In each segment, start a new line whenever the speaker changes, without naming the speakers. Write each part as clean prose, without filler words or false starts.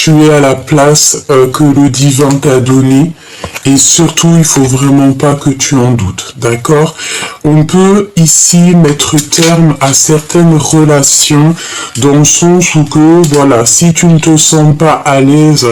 tu es à la place que le divin t'a donnée. Et surtout, il faut vraiment pas que tu en doutes, d'accord? On peut ici mettre terme à certaines relations dans le sens où que, voilà, si tu ne te sens pas à l'aise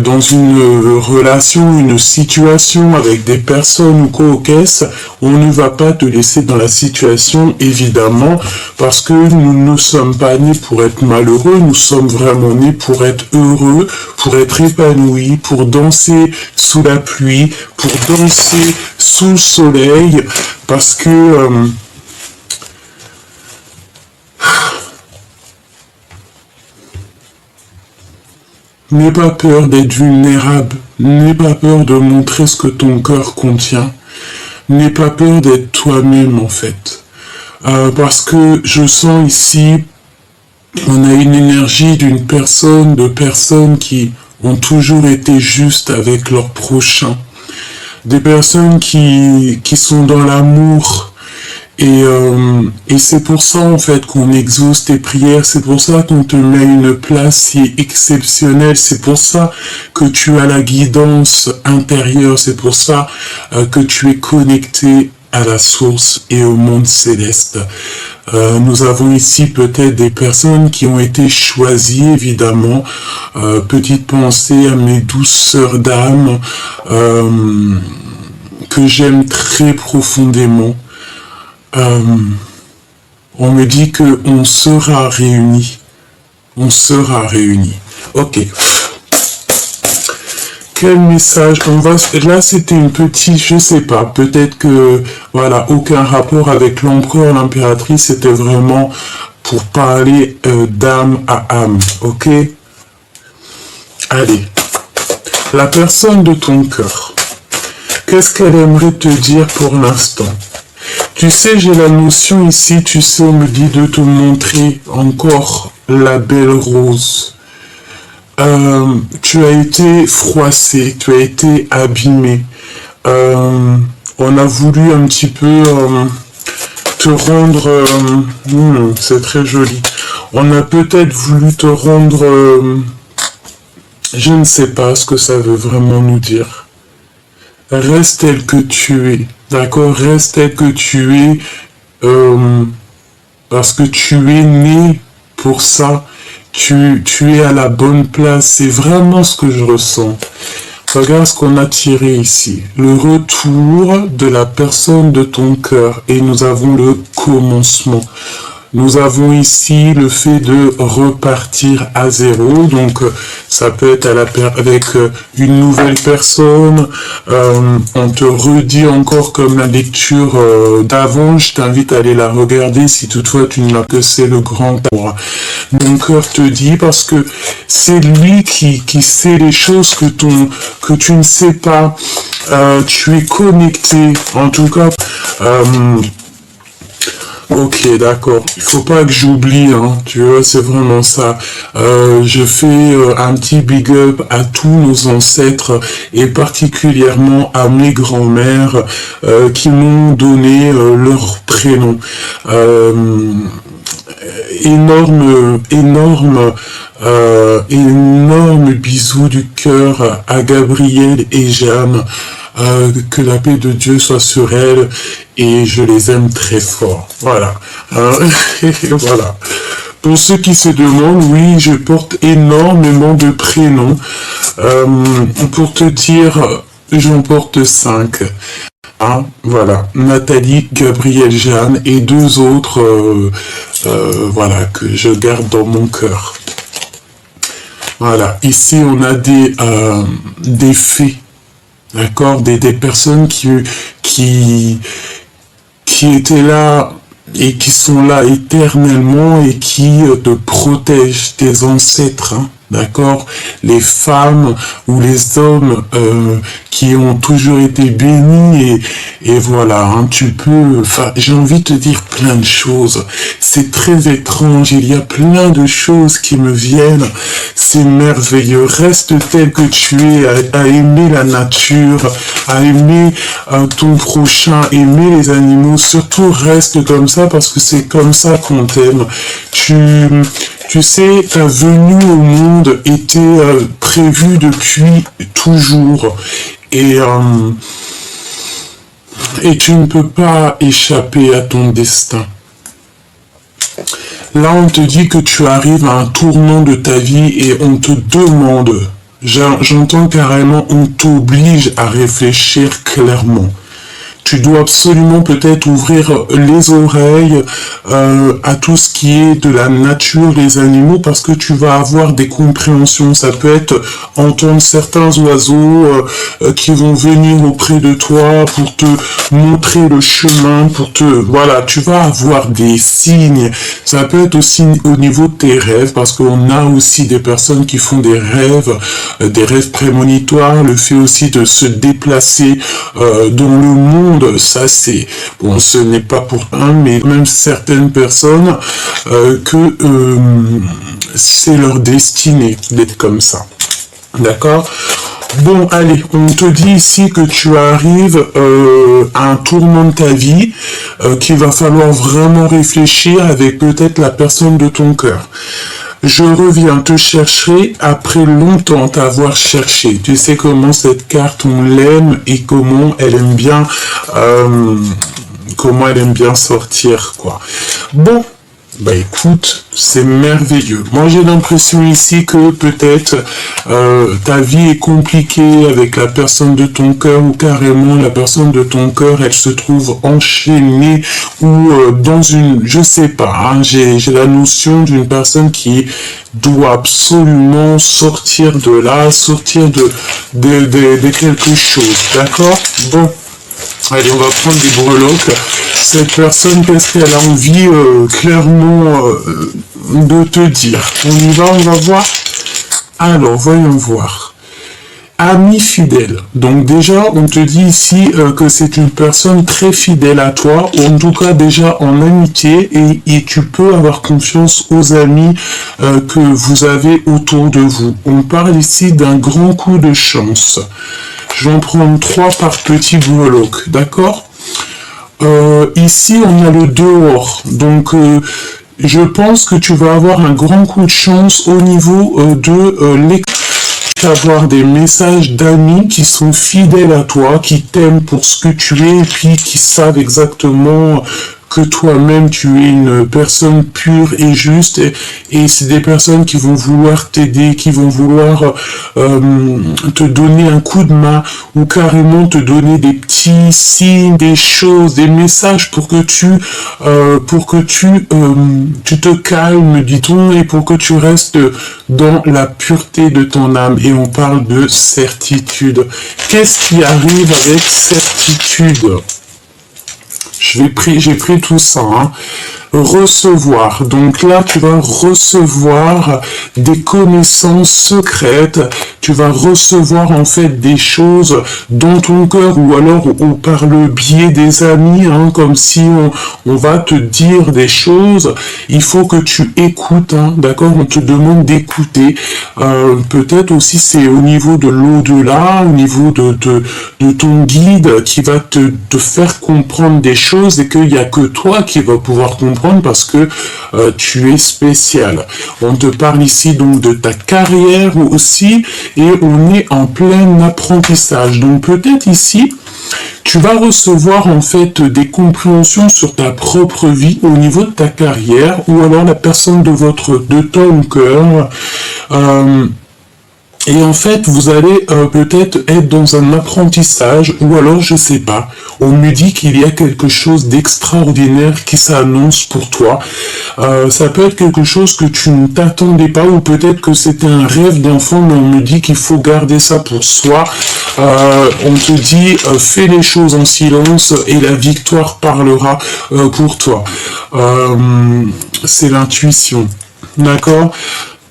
dans une relation, une situation avec des personnes ou quoi aux caisses, on ne va pas te laisser dans la situation, évidemment, parce que nous ne sommes pas nés pour être malheureux, nous sommes vraiment nés pour être heureux, pour être épanouis, pour danser sous la pluie, pour danser sous le soleil, parce que n'aie pas peur d'être vulnérable, n'aie pas peur de montrer ce que ton cœur contient, n'aie pas peur d'être toi-même en fait, parce que je sens ici, on a une énergie d'une personne, de personnes qui ont toujours été justes avec leur prochain. Des personnes qui sont dans l'amour. Et c'est pour ça en fait qu'on exauce tes prières, c'est pour ça qu'on te met une place si exceptionnelle, c'est pour ça que tu as la guidance intérieure, c'est pour ça que tu es connecté à la source et au monde céleste. Nous avons ici peut-être des personnes qui ont été choisies, évidemment. Petite pensée à mes douces sœurs d'âme que j'aime très profondément. On me dit que on sera réunis. On sera réunis. Ok. Quel message on va... Là, c'était une petite... Je sais pas. Peut-être que... Voilà, aucun rapport avec l'empereur, l'impératrice. C'était vraiment pour parler d'âme à âme. Ok? Allez. La personne de ton cœur. Qu'est-ce qu'elle aimerait te dire pour l'instant? Tu sais, j'ai la notion ici, tu sais, on me dit de te montrer encore la belle rose. Tu as été froissé, tu as été abîmé. On a voulu un petit peu te rendre... c'est très joli. On a peut-être voulu te rendre... je ne sais pas ce que ça veut vraiment nous dire. Reste tel que tu es. D'accord, reste tel que tu es, parce que tu es né pour ça, tu es à la bonne place, c'est vraiment ce que je ressens. Regarde ce qu'on a tiré ici, le retour de la personne de ton cœur, et nous avons le commencement. Nous avons ici le fait de repartir à zéro, donc ça peut être avec une nouvelle personne, on te redit encore comme la lecture d'avant, je t'invite à aller la regarder si toutefois tu ne l'as que c'est le grand amour. Mon cœur te dit parce que c'est lui qui sait les choses que tu ne sais pas, tu es connecté, en tout cas... Ok, d'accord. Il faut pas que j'oublie, hein. Tu vois, c'est vraiment ça. Je fais un petit big up à tous nos ancêtres et particulièrement à mes grands-mères qui m'ont donné leur prénom. Énorme bisous du cœur à Gabriel et Jeanne. Que la paix de Dieu soit sur elles et je les aime très fort. Voilà. Voilà. Pour ceux qui se demandent, oui, je porte énormément de prénoms. Pour te dire, j'en porte 5. Hein, voilà. Nathalie, Gabriel, Jeanne et 2 autres, voilà, que je garde dans mon cœur. Voilà. Ici, on a des fées. D'accord, des personnes qui étaient là et qui sont là éternellement et qui te protègent, tes ancêtres, hein, d'accord, les femmes ou les hommes qui ont toujours été bénis et voilà, hein, tu peux, enfin, j'ai envie de te dire plein de choses, c'est très étrange, il y a plein de choses qui me viennent, c'est merveilleux. Reste tel que tu es, à aimer la nature, à aimer ton prochain, aimer les animaux. Surtout, reste comme ça parce que c'est comme ça qu'on t'aime. Tu sais, ta venue au monde était prévue depuis toujours. Et tu ne peux pas échapper à ton destin. Là, on te dit que tu arrives à un tournant de ta vie et on te demande, j'entends carrément, on t'oblige à réfléchir clairement. Tu dois absolument peut-être ouvrir les oreilles à tout ce qui est de la nature, les animaux, parce que tu vas avoir des compréhensions. Ça peut être entendre certains oiseaux qui vont venir auprès de toi pour te montrer le chemin, voilà, tu vas avoir des signes. Ça peut être aussi au niveau de tes rêves, parce qu'on a aussi des personnes qui font des rêves prémonitoires, le fait aussi de se déplacer dans le monde. Ça c'est, bon, ce n'est pas pour un, mais même certaines personnes que c'est leur destinée d'être comme ça. D'accord ? Bon, allez, on te dit ici que tu arrives à un tournant de ta vie, qu'il va falloir vraiment réfléchir avec peut-être la personne de ton cœur. Je reviens te chercher après longtemps t'avoir cherché. Tu sais comment cette carte, on l'aime et comment elle aime bien sortir, quoi. Bon, bah écoute, c'est merveilleux. Moi j'ai l'impression ici que peut-être ta vie est compliquée avec la personne de ton cœur, ou carrément la personne de ton cœur, elle se trouve enchaînée ou dans une, je sais pas, hein, j'ai la notion d'une personne qui doit absolument sortir de là, sortir de quelque chose, d'accord? Bon. Allez, on va prendre des breloques. Cette personne, qu'est-ce qu'elle a envie clairement de te dire? On va voir. Alors, voyons voir. Ami fidèle. Donc déjà, on te dit ici que c'est une personne très fidèle à toi, ou en tout cas déjà en amitié, et tu peux avoir confiance aux amis que vous avez autour de vous. On parle ici d'un grand coup de chance. Je vais en prendre 3 par petit breloque, d'accord? Ici, on a le dehors. Donc, je pense que tu vas avoir un grand coup de chance au niveau de l'école. Avoir des messages d'amis qui sont fidèles à toi, qui t'aiment pour ce que tu es, et puis qui savent exactement que toi-même tu es une personne pure et juste, et c'est des personnes qui vont vouloir t'aider, qui vont vouloir te donner un coup de main, ou carrément te donner des petits signes, des choses, des messages pour que tu te calmes, dit-on, et pour que tu restes dans la pureté de ton âme. Et on parle de certitude. Qu'est-ce qui arrive avec certitude? J'ai pris tout ça, hein. Recevoir. Donc là, tu vas recevoir des connaissances secrètes. Tu vas recevoir en fait des choses dans ton cœur, ou alors par le biais des amis, hein, comme si on va te dire des choses. Il faut que tu écoutes, hein, d'accord? On te demande d'écouter. Peut-être aussi c'est au niveau de l'au-delà, au niveau de ton guide qui va te faire comprendre des choses, et qu'il n'y a que toi qui va pouvoir comprendre, parce que tu es spécial. On te parle ici donc de ta carrière aussi, et on est en plein apprentissage. Donc peut-être ici, tu vas recevoir en fait des compréhensions sur ta propre vie au niveau de ta carrière, ou alors la personne de ton cœur. Et en fait, vous allez peut-être être dans un apprentissage, ou alors, je sais pas, on me dit qu'il y a quelque chose d'extraordinaire qui s'annonce pour toi. Ça peut être quelque chose que tu ne t'attendais pas, ou peut-être que c'était un rêve d'enfant, mais on me dit qu'il faut garder ça pour soi. On te dit, fais les choses en silence, et la victoire parlera pour toi. C'est l'intuition, d'accord ?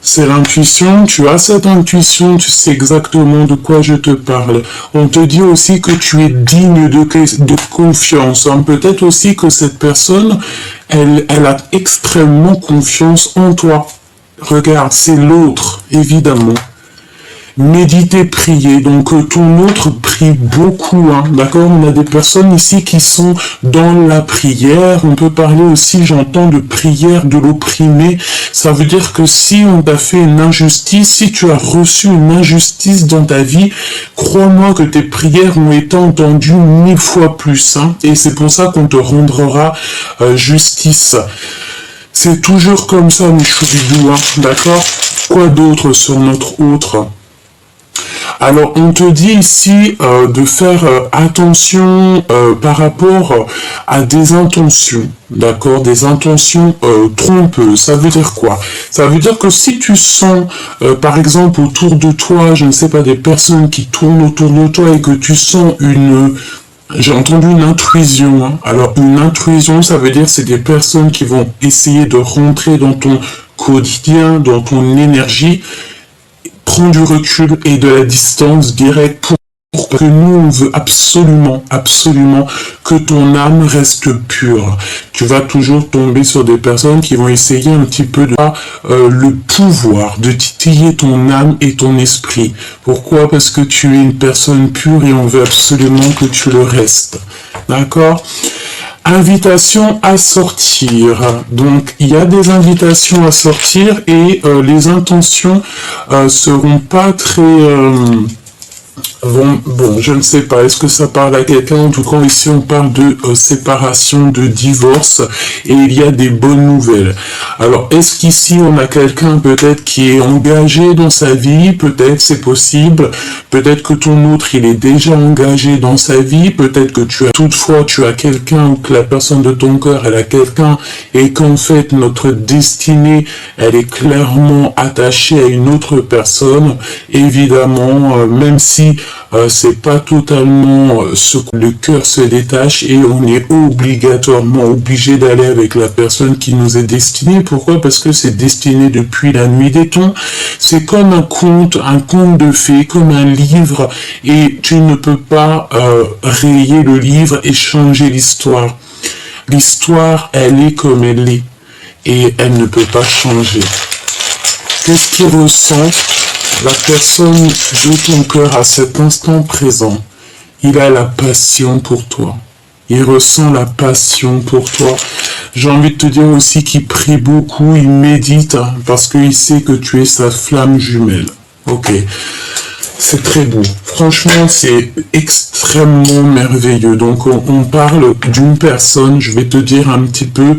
C'est l'intuition, tu as cette intuition, tu sais exactement de quoi je te parle. On te dit aussi que tu es digne de confiance. Hein. Peut-être aussi que cette personne, elle a extrêmement confiance en toi. Regarde, c'est l'autre. évidemment. Méditer, prier, donc ton autre prie beaucoup, hein, d'accord? On a des personnes ici qui sont dans la prière, on peut parler aussi, j'entends, de prière de l'opprimé, ça veut dire que si on t'a fait une injustice, si tu as reçu une injustice dans ta vie, crois-moi que tes prières ont été entendues 1000 fois plus, hein, et c'est pour ça qu'on te rendra justice. C'est toujours comme ça, mes choubidous, hein, d'accord? Quoi d'autre sur notre autre? Alors, on te dit ici de faire attention par rapport à des intentions, d'accord? Des intentions trompeuses. Ça veut dire quoi? Ça veut dire que si tu sens, par exemple, autour de toi, je ne sais pas, des personnes qui tournent autour de toi et que tu sens une... J'ai entendu une intrusion, hein. Alors, une intrusion, ça veut dire c'est des personnes qui vont essayer de rentrer dans ton quotidien, dans ton énergie. Prends du recul et de la distance directe pour que nous, on veut absolument, absolument que ton âme reste pure. Tu vas toujours tomber sur des personnes qui vont essayer un petit peu de le pouvoir de titiller ton âme et ton esprit. Pourquoi? Parce que tu es une personne pure et on veut absolument que tu le restes. D'accord? Invitation à sortir. Donc, il y a des invitations à sortir et les intentions seront pas très... Bon, je ne sais pas, est-ce que ça parle à quelqu'un? En tout cas, ici, on parle de séparation, de divorce, et il y a des bonnes nouvelles. Alors, est-ce qu'ici, on a quelqu'un peut-être qui est engagé dans sa vie? Peut-être, c'est possible. Peut-être que ton autre, il est déjà engagé dans sa vie. Peut-être que toutefois, tu as quelqu'un, ou que la personne de ton cœur, elle a quelqu'un, et qu'en fait, notre destinée, elle est clairement attachée à une autre personne. Évidemment, même si c'est pas totalement ce que le cœur se détache et on est obligatoirement obligé d'aller avec la personne qui nous est destinée. Pourquoi? Parce que c'est destiné depuis la nuit des temps. C'est comme un conte de fées, comme un livre, et tu ne peux pas rayer le livre et changer l'histoire. L'histoire, elle est comme elle est et elle ne peut pas changer. Qu'est-ce qu'il ressent la personne de ton cœur à cet instant présent? Il a la passion pour toi. Il ressent la passion pour toi. J'ai envie de te dire aussi qu'il prie beaucoup, il médite, hein, parce qu'il sait que tu es sa flamme jumelle. Ok. C'est très beau. Franchement, c'est extrêmement merveilleux. Donc, on parle d'une personne, je vais te dire un petit peu...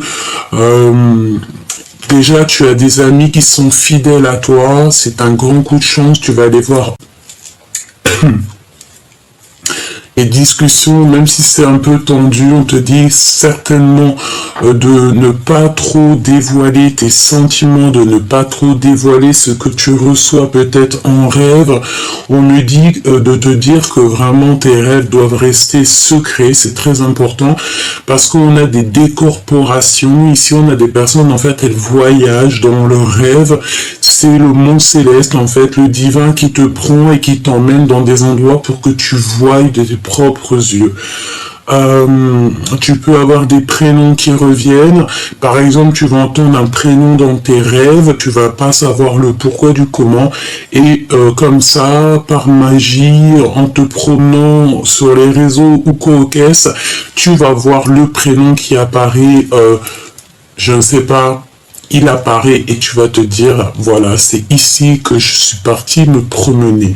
Déjà, tu as des amis qui sont fidèles à toi, c'est un grand coup de chance, tu vas aller voir les discussions, même si c'est un peu tendu, on te dit certainement de ne pas trop dévoiler tes sentiments, de ne pas trop dévoiler ce que tu reçois peut-être en rêve. On me dit de te dire que vraiment tes rêves doivent rester secrets, c'est très important, parce qu'on a des décorporations, ici on a des personnes, en fait, elles voyagent dans leurs rêves, c'est le monde céleste, en fait, le divin qui te prend et qui t'emmène dans des endroits pour que tu voies de tes propres yeux. Tu peux avoir des prénoms qui reviennent. Par exemple, tu vas entendre un prénom dans tes rêves, tu vas pas savoir le pourquoi du comment, et comme ça, par magie, en te promenant sur les réseaux ou quoi qu'est-ce, tu vas voir le prénom qui apparaît, je ne sais pas, il apparaît et tu vas te dire, voilà, c'est ici que je suis parti me promener.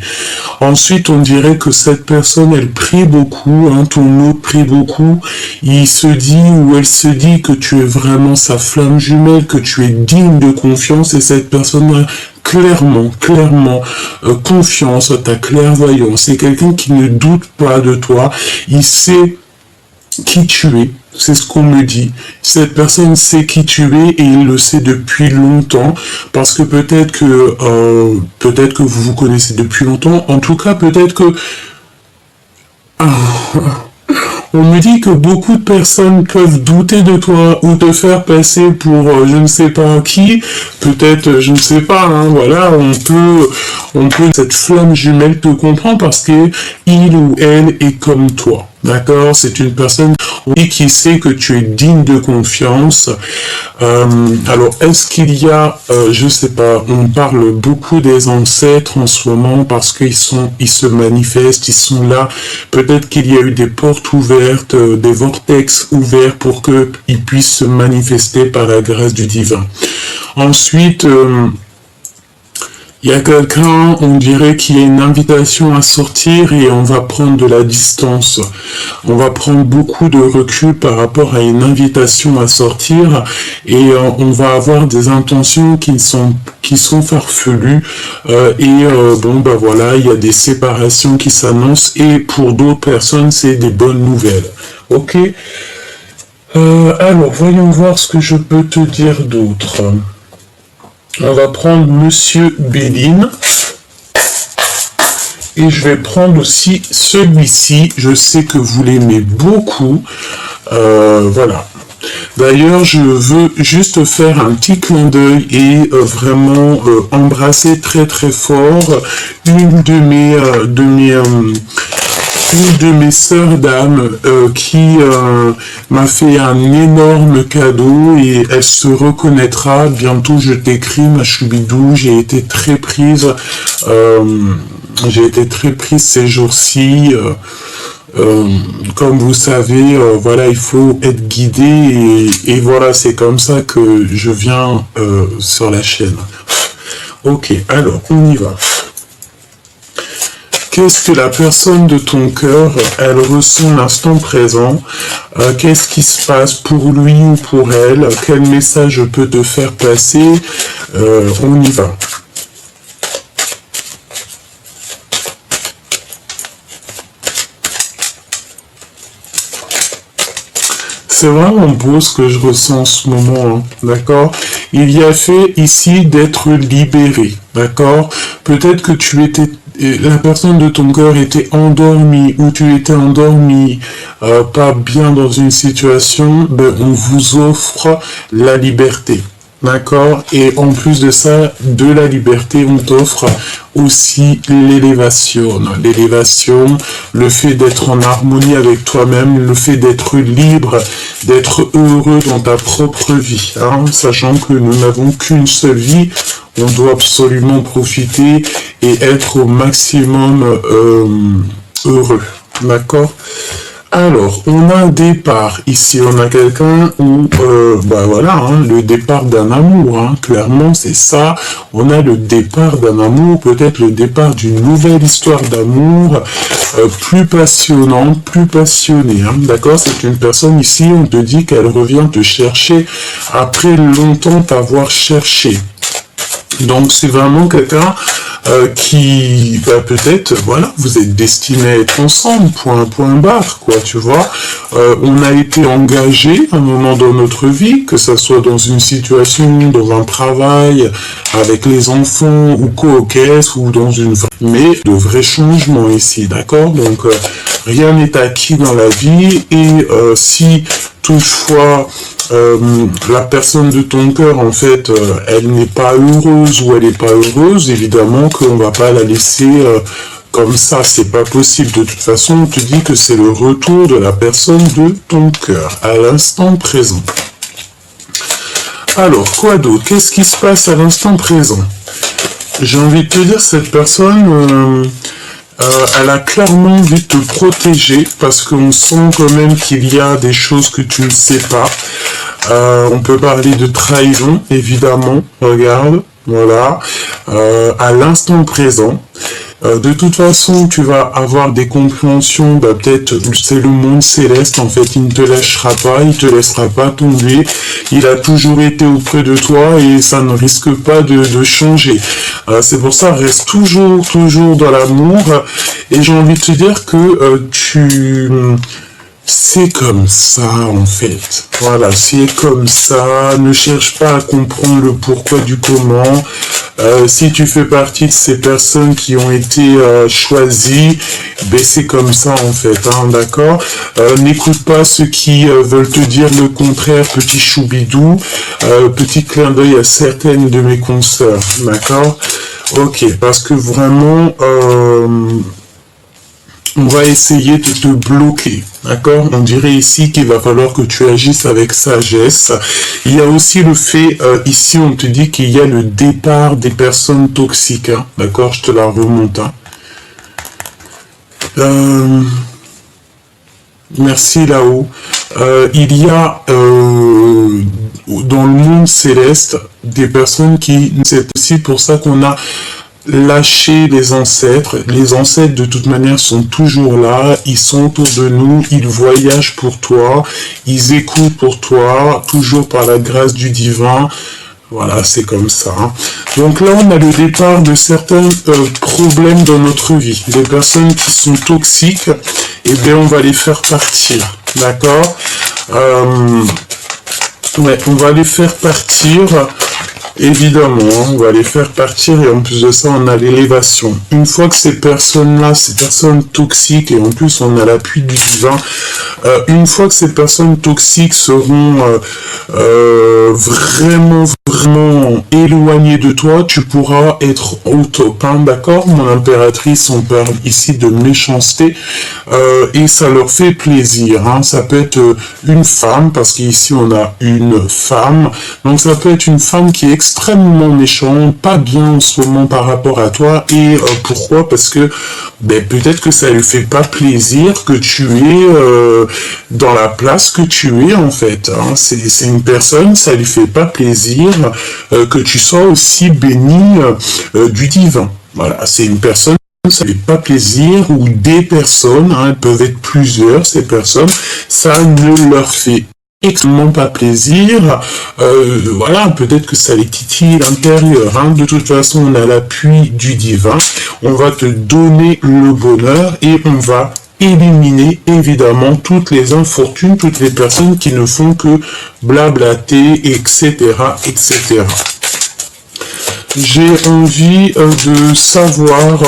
Ensuite, on dirait que cette personne, elle prie beaucoup, hein, ton autre prie beaucoup. Il se dit ou elle se dit que tu es vraiment sa flamme jumelle, que tu es digne de confiance, et cette personne clairement, confiance, ta clairvoyance. C'est quelqu'un qui ne doute pas de toi. Il sait qui tu es. C'est ce qu'on me dit. Cette personne sait qui tu es et il le sait depuis longtemps, parce que peut-être que vous vous connaissez depuis longtemps. En tout cas, peut-être que on me dit que beaucoup de personnes peuvent douter de toi ou te faire passer pour je ne sais pas qui. Peut-être, je ne sais pas. Hein, voilà, on peut, cette flamme jumelle te comprend parce que il ou elle est comme toi. D'accord? C'est une personne qui sait que tu es digne de confiance. Alors, est-ce qu'il y a, je sais pas, on parle beaucoup des ancêtres en ce moment parce qu'ils se manifestent, ils sont là. Peut-être qu'il y a eu des portes ouvertes, des vortex ouverts pour qu'ils puissent se manifester par la grâce du divin. Ensuite, il y a quelqu'un, on dirait qu'il y a une invitation à sortir et on va prendre de la distance. On va prendre beaucoup de recul par rapport à une invitation à sortir et on va avoir des intentions qui sont farfelues bon bah voilà, il y a des séparations qui s'annoncent et pour d'autres personnes c'est des bonnes nouvelles. Ok. Alors voyons voir ce que je peux te dire d'autre. On va prendre Monsieur Béline. Et je vais prendre aussi celui-ci. Je sais que vous l'aimez beaucoup. Voilà. D'ailleurs, je veux juste faire un petit clin d'œil et vraiment embrasser très très fort une de mes sœurs d'âme qui m'a fait un énorme cadeau et elle se reconnaîtra. Bientôt je t'écris ma choubidou, j'ai été très prise ces jours-ci. Comme vous savez, voilà, il faut être guidé et voilà, c'est comme ça que je viens sur la chaîne. Ok, alors on y va. Qu'est-ce que la personne de ton cœur, elle ressent l'instant présent? Qu'est-ce qui se passe pour lui ou pour elle? Quel message je peux te faire passer? On y va. C'est vraiment beau ce que je ressens en ce moment, hein, d'accord? Il y a fait ici d'être libéré, d'accord? Peut-être que la personne de ton cœur était endormie ou tu étais endormi, pas bien dans une situation, ben on vous offre la liberté. D'accord? Et en plus de ça, de la liberté, on t'offre aussi l'élévation. L'élévation, le fait d'être en harmonie avec toi-même, le fait d'être libre, d'être heureux dans ta propre vie. Hein? Sachant que nous n'avons qu'une seule vie, on doit absolument profiter et être au maximum heureux. D'accord? Alors, on a un départ. Ici, on a quelqu'un où, bah voilà, hein, le départ d'un amour, hein, clairement, c'est ça. On a le départ d'un amour, peut-être le départ d'une nouvelle histoire d'amour, plus passionnante, plus passionnée. Hein, d'accord? C'est une personne ici, on te dit qu'elle revient te chercher après longtemps t'avoir cherché. Donc, c'est vraiment quelqu'un qui, bah, peut-être, voilà, vous êtes destinés à être ensemble, point barre, quoi, tu vois. On a été engagé à un moment dans notre vie, que ça soit dans une situation, dans un travail, avec les enfants, ou co-caisse, ou dans une vraie... Mais de vrais changements ici, d'accord? Donc, rien n'est acquis dans la vie, et si toutefois la personne de ton cœur, en fait, elle n'est pas heureuse ou elle n'est pas heureuse, évidemment qu'on va pas la laisser comme ça, c'est pas possible. De toute façon, on te dit que c'est le retour de la personne de ton cœur, à l'instant présent. Alors, quoi d'autre? Qu'est-ce qui se passe à l'instant présent? J'ai envie de te dire, cette personne... elle a clairement envie de te protéger parce qu'on sent quand même qu'il y a des choses que tu ne sais pas. On peut parler de trahison, évidemment. Regarde, voilà. À l'instant présent. De toute façon, tu vas avoir des compréhensions, bah, peut-être c'est le monde céleste, en fait, il ne te lâchera pas, il ne te laissera pas tomber, il a toujours été auprès de toi et ça ne risque pas de changer. C'est pour ça, reste toujours dans l'amour et j'ai envie de te dire que c'est comme ça, en fait. Voilà, c'est comme ça. Ne cherche pas à comprendre le pourquoi du comment. Si tu fais partie de ces personnes qui ont été choisies, ben c'est comme ça, en fait. Hein, d'accord? N'écoute pas ceux qui veulent te dire le contraire, petit choubidou. Petit clin d'œil à certaines de mes consoeurs. D'accord? Ok, parce que vraiment, on va essayer de te bloquer, d'accord? On dirait ici qu'il va falloir que tu agisses avec sagesse. Il y a aussi le fait, ici on te dit qu'il y a le départ des personnes toxiques, hein, d'accord? Je te la remonte. Hein. Merci là-haut. Il y a dans le monde céleste des personnes qui... C'est aussi pour ça qu'on a lâché les ancêtres. Les ancêtres de toute manière sont toujours là, ils sont autour de nous, ils voyagent pour toi, ils écoutent pour toi, toujours par la grâce du divin. Voilà, c'est comme ça. Hein. Donc là, on a le départ de certains problèmes dans notre vie. Les personnes qui sont toxiques, eh bien, on va les faire partir. D'accord ouais, on va les faire partir. Évidemment, on va les faire partir et en plus de ça, on a l'élévation. Une fois que ces personnes-là, ces personnes toxiques, et en plus on a l'appui du divin, une fois que ces personnes toxiques seront vraiment éloignées de toi, tu pourras être au top, hein, d'accord? Mon impératrice, on parle ici de méchanceté, et ça leur fait plaisir, hein. Ça peut être une femme, parce qu'ici on a une femme, donc ça peut être une femme qui est extrêmement méchant, pas bien en ce moment par rapport à toi, et pourquoi? Parce que ben, peut-être que ça lui fait pas plaisir que tu es dans la place que tu es en fait, hein. C'est une personne, ça lui fait pas plaisir que tu sois aussi béni du divin. Voilà, c'est une personne, ça ne fait pas plaisir, ou des personnes, hein, elles peuvent être plusieurs, ces personnes, ça ne leur fait extrêmement pas plaisir, voilà, peut-être que ça les titille l'intérieur, hein. De toute façon, on a l'appui du divin, on va te donner le bonheur et on va éliminer évidemment toutes les infortunes, toutes les personnes qui ne font que blablater, etc., etc. J'ai envie de savoir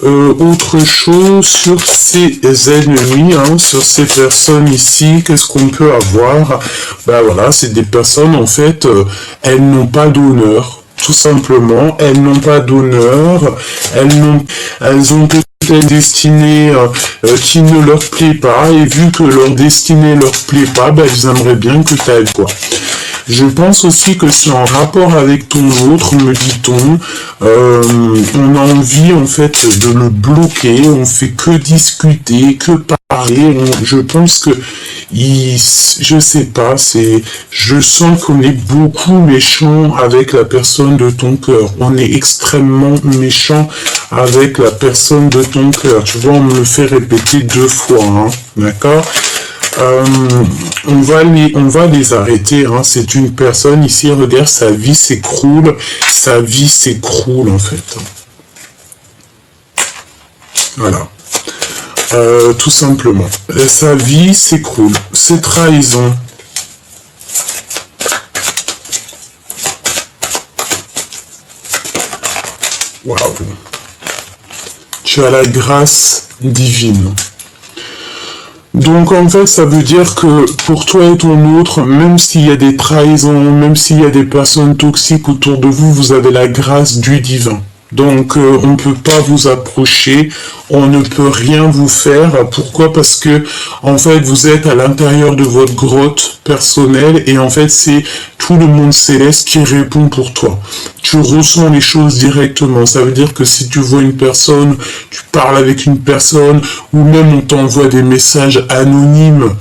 autre chose sur ces ennemis, hein, sur ces personnes ici. Qu'est-ce qu'on peut avoir? Ben voilà, c'est des personnes, en fait, elles n'ont pas d'honneur, tout simplement. Elles n'ont pas d'honneur, elles ont peut-être une destinée qui ne leur plaît pas, et vu que leur destinée leur plaît pas, ben elles aimeraient bien que tu ailles quoi. Je pense aussi que c'est en rapport avec ton autre, me dit-on. On a envie, en fait, de le bloquer. On fait que discuter, que parler. Je pense que, je sais pas, je sens qu'on est beaucoup méchant avec la personne de ton cœur. On est extrêmement méchant avec la personne de ton cœur. Tu vois, on me le fait répéter 2 fois, hein, d'accord? On va les arrêter, hein. C'est une personne ici, regarde, sa vie s'écroule en fait. Voilà. Tout simplement. Sa vie s'écroule. C'est trahison. Waouh. Tu as la grâce divine. Donc en fait, ça veut dire que pour toi et ton autre, même s'il y a des trahisons, même s'il y a des personnes toxiques autour de vous, vous avez la grâce du divin. Donc on ne peut pas vous approcher, on ne peut rien vous faire. Pourquoi? Parce que en fait vous êtes à l'intérieur de votre grotte personnelle et en fait c'est tout le monde céleste qui répond pour toi. Tu ressens les choses directement. Ça veut dire que si tu vois une personne, tu parles avec une personne, ou même on t'envoie des messages anonymes,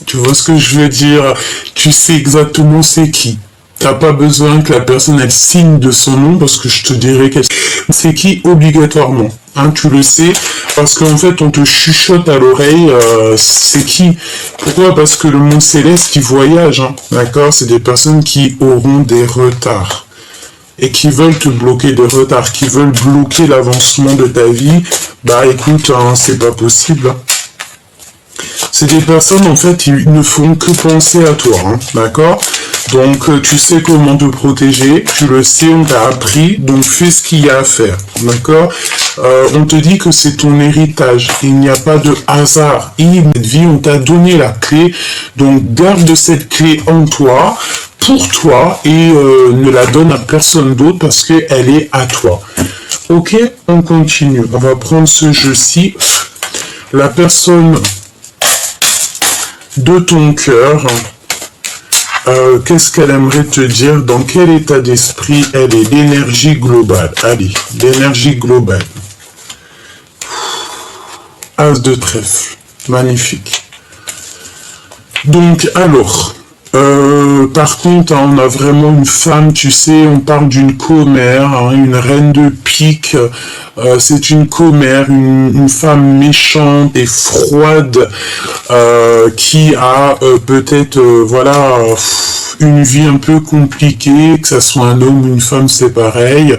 tu vois ce que je veux dire? Tu sais exactement c'est qui. T'as pas besoin que la personne elle signe de son nom parce que je te dirai qu'elle c'est qui obligatoirement. Hein, tu le sais parce qu'en fait on te chuchote à l'oreille c'est qui. Pourquoi? Parce que le monde céleste il voyage, hein, d'accord? C'est des personnes qui auront des retards et qui veulent te bloquer des retards, qui veulent bloquer l'avancement de ta vie. Bah écoute, hein, c'est pas possible. Hein. C'est des personnes, en fait, ils ne font que penser à toi, hein, d'accord? Donc, tu sais comment te protéger, tu le sais, on t'a appris, donc fais ce qu'il y a à faire, d'accord? On te dit que c'est ton héritage, il n'y a pas de hasard, et cette vie, on t'a donné la clé, donc garde cette clé en toi, pour toi et ne la donne à personne d'autre parce qu'elle est à toi. Ok, on continue. On va prendre ce jeu-ci. La personne de ton cœur, qu'est-ce qu'elle aimerait te dire? Dans quel état d'esprit elle est? L'énergie globale. Allez, l'énergie globale. As de trèfle. Magnifique. Donc, alors... par contre, hein, on a vraiment une femme, tu sais, on parle d'une commère, hein, une reine de pique, c'est une commère, une femme méchante et froide, qui a peut-être, voilà, une vie un peu compliquée, que ça soit un homme ou une femme, c'est pareil.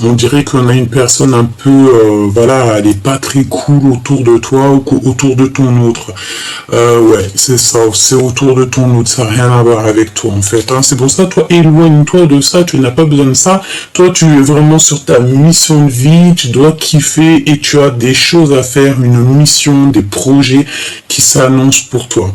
On dirait qu'on a une personne un peu, voilà, elle est pas très cool autour de toi ou autour de ton autre. Ouais, c'est ça, c'est autour de ton autre, ça n'a rien à voir avec toi en fait. Hein. C'est pour ça, toi, éloigne-toi de ça, tu n'as pas besoin de ça. Toi, tu es vraiment sur ta mission de vie, tu dois kiffer et tu as des choses à faire, une mission, des projets qui s'annoncent pour toi.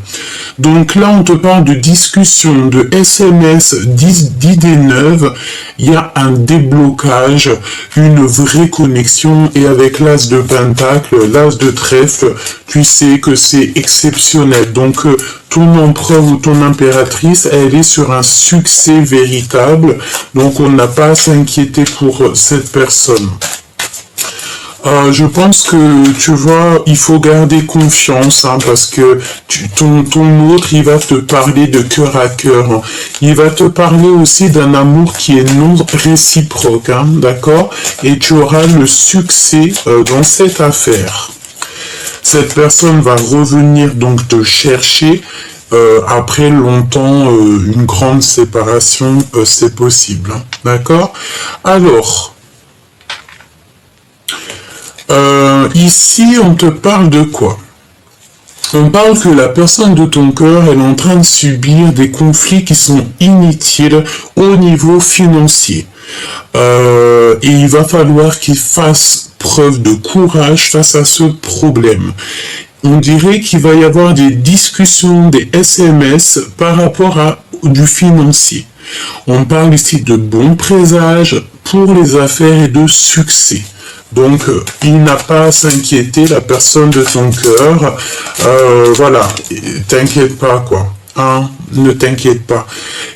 Donc là, on te parle de discussion, de SMS, d'idées neuves, il y a un déblocage, une vraie connexion, et avec l'as de pentacle, l'as de trèfle, tu sais que c'est exceptionnel. Donc ton empereur ou ton impératrice, elle est sur un succès véritable, donc on n'a pas à s'inquiéter pour cette personne. Je pense que, tu vois, il faut garder confiance, hein, parce que ton autre, il va te parler de cœur à cœur. Hein. Il va te parler aussi d'un amour qui est non réciproque, hein, d'accord? Et tu auras le succès dans cette affaire. Cette personne va revenir donc te chercher. Après longtemps, une grande séparation, c'est possible. Hein, d'accord? Alors... ici, on te parle de quoi? On parle que la personne de ton cœur, elle est en train de subir des conflits qui sont inutiles au niveau financier. Et il va falloir qu'il fasse preuve de courage face à ce problème. On dirait qu'il va y avoir des discussions, des SMS par rapport à du financier. On parle ici de bons présages pour les affaires et de succès. Donc, il n'a pas à s'inquiéter, la personne de ton cœur. Voilà, t'inquiète pas, quoi. Hein, ne t'inquiète pas.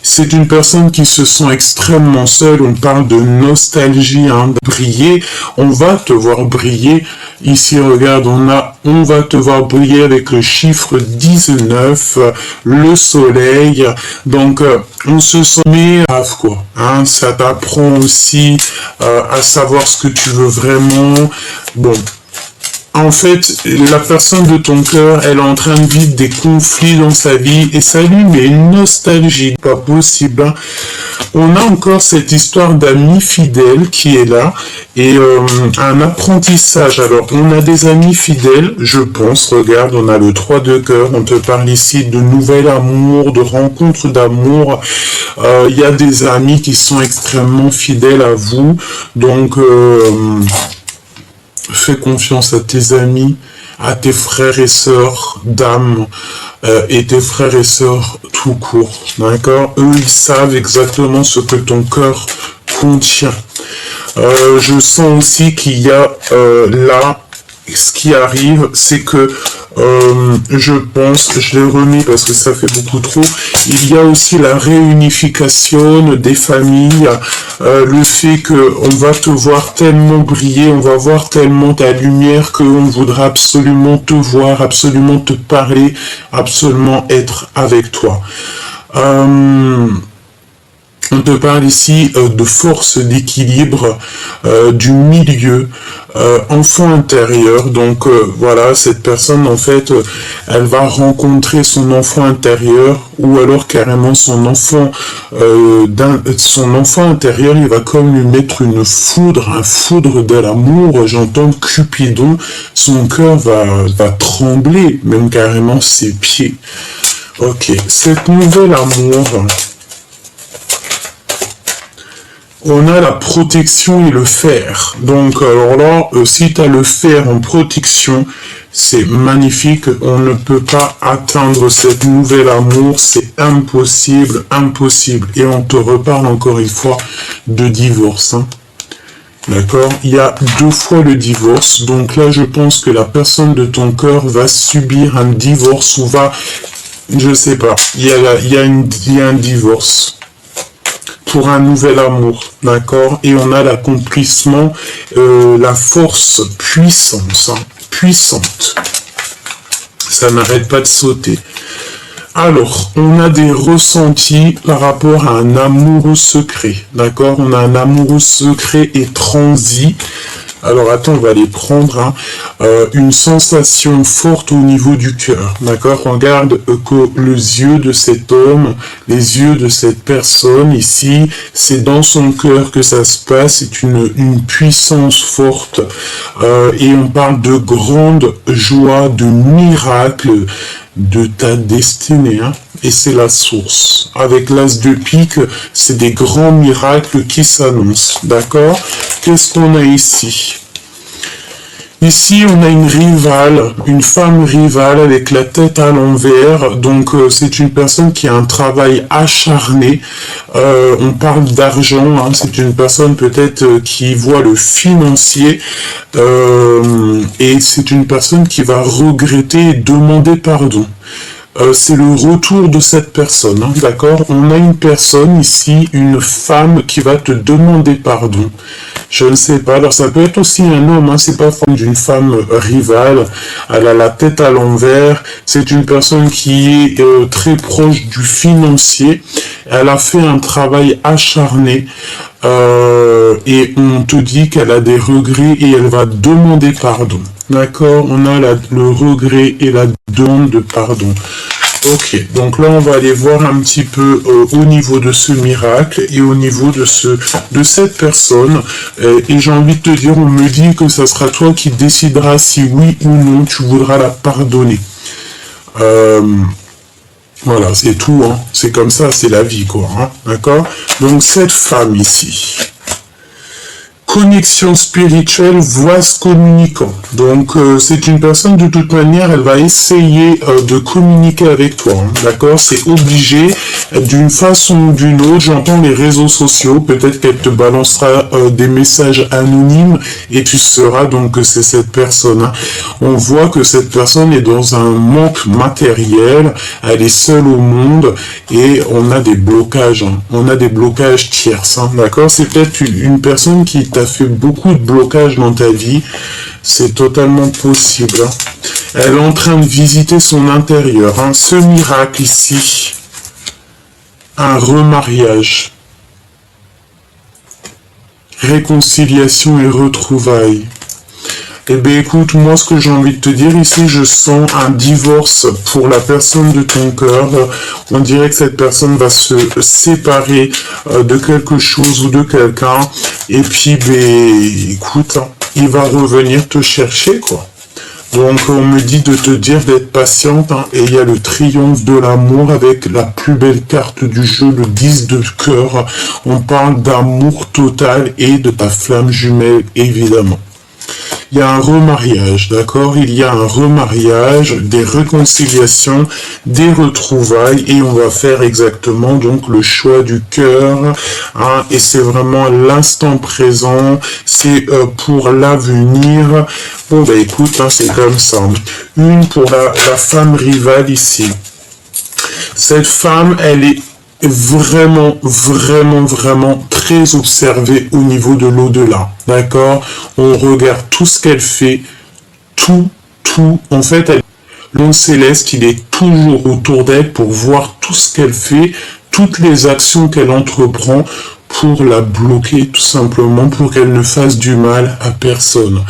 C'est une personne qui se sent extrêmement seule. On parle de nostalgie, hein, de briller. On va te voir briller. Ici, regarde, on va te voir briller avec le chiffre 19, le soleil. Donc, on se sent grave, quoi. Hein, ça t'apprend aussi à savoir ce que tu veux vraiment. Bon. En fait, la personne de ton cœur, elle est en train de vivre des conflits dans sa vie et ça lui met une nostalgie, pas possible. Hein. On a encore cette histoire d'amis fidèles qui est là et un apprentissage. Alors, on a des amis fidèles, je pense, regarde, on a le 3 de cœur, on te parle ici de nouvel amour, de rencontre d'amour. Il y a des amis qui sont extrêmement fidèles à vous, donc... fais confiance à tes amis, à tes frères et sœurs d'âme et tes frères et sœurs tout court, d'accord? Eux, ils savent exactement ce que ton cœur contient. Je sens aussi qu'il y a là, ce qui arrive, c'est que je pense, je l'ai remis parce que ça fait beaucoup trop, il y a aussi la réunification des familles, le fait qu'on va te voir tellement briller, on va voir tellement ta lumière qu'on voudra absolument te voir, absolument te parler, absolument être avec toi. On te parle ici de force d'équilibre, du milieu, enfant intérieur. Donc voilà, cette personne en fait, elle va rencontrer son enfant intérieur ou alors carrément son enfant intérieur. Il va comme lui mettre une foudre, un foudre de l'amour. J'entends Cupidon, son cœur va trembler, même carrément ses pieds. Ok, cet nouvel amour. On a la protection et le fer. Donc, alors là, si tu as le fer en protection, c'est magnifique. On ne peut pas atteindre cette nouvelle amour. C'est impossible, impossible. Et on te reparle encore une fois de divorce. Hein. D'accord? Il y a 2 fois le divorce. Donc là, je pense que la personne de ton cœur va subir un divorce ou va... Je sais pas. Il y a un divorce. Pour un nouvel amour, d'accord? Et on a l'accomplissement, la force puissante, hein, puissante. Ça n'arrête pas de sauter. Alors, on a des ressentis par rapport à un amoureux secret, d'accord? On a un amoureux secret et transi. Alors, attends, on va les prendre. Hein. Une sensation forte au niveau du cœur, d'accord? Regarde que les yeux de cet homme, les yeux de cette personne ici, c'est dans son cœur que ça se passe. C'est une puissance forte. Et on parle de grande joie, de miracle de ta destinée, hein, et c'est la source. Avec l'as de pique, c'est des grands miracles qui s'annoncent, d'accord? Qu'est-ce qu'on a ici? Ici, on a une rivale, une femme rivale avec la tête à l'envers. Donc, c'est une personne qui a un travail acharné. On parle d'argent. Hein, c'est une personne peut-être qui voit le financier. Et c'est une personne qui va regretter et demander pardon. C'est le retour de cette personne, hein, d'accord? On a une personne ici, une femme qui va te demander pardon. Je ne sais pas, alors ça peut être aussi un homme, hein, c'est pas d'une femme rivale, elle a la tête à l'envers, c'est une personne qui est très proche du financier, elle a fait un travail acharné, et on te dit qu'elle a des regrets et elle va demander pardon. D'accord? On a le regret et la demande de pardon. Ok, donc là on va aller voir un petit peu au niveau de ce miracle et au niveau de cette personne. Et j'ai envie de te dire, on me dit que ça sera toi qui décideras si oui ou non tu voudras la pardonner. Voilà, c'est tout, hein. C'est comme ça, c'est la vie, quoi. Hein. D'accord? Donc cette femme ici. Connexion spirituelle, voix communicant. Donc, c'est une personne, de toute manière, elle va essayer de communiquer avec toi. Hein, d'accord? C'est obligé, d'une façon ou d'une autre. J'entends les réseaux sociaux. Peut-être qu'elle te balancera des messages anonymes et tu sauras donc que c'est cette personne. Hein. On voit que cette personne est dans un manque matériel. Elle est seule au monde et on a des blocages. Hein. On a des blocages tierces. Hein, d'accord? C'est peut-être une personne qui t'a fait beaucoup de blocages dans ta vie, c'est totalement possible. Hein. Elle est en train de visiter son intérieur. Hein. Ce miracle ici, un remariage, réconciliation et retrouvailles. Eh bien écoute, moi ce que j'ai envie de te dire ici, je sens un divorce pour la personne de ton cœur. On dirait que cette personne va se séparer de quelque chose ou de quelqu'un. Et puis, ben, écoute, hein, il va revenir te chercher, quoi. Donc on me dit de te dire d'être patiente, hein, et il y a le triomphe de l'amour avec la plus belle carte du jeu, le 10 de cœur. On parle d'amour total et de ta flamme jumelle, évidemment. Il y a un remariage, d'accord? Il y a un remariage, des réconciliations, des retrouvailles, et on va faire exactement donc le choix du cœur, hein, et c'est vraiment l'instant présent, c'est pour l'avenir. Bon bah écoute, hein, c'est comme ça. Une pour la femme rivale ici. Cette femme, elle est vraiment très observée au niveau de l'au-delà, d'accord? On regarde tout ce qu'elle fait, tout, en fait, l'homme céleste, il est toujours autour d'elle pour voir tout ce qu'elle fait, toutes les actions qu'elle entreprend, pour la bloquer tout simplement, pour qu'elle ne fasse du mal à personne.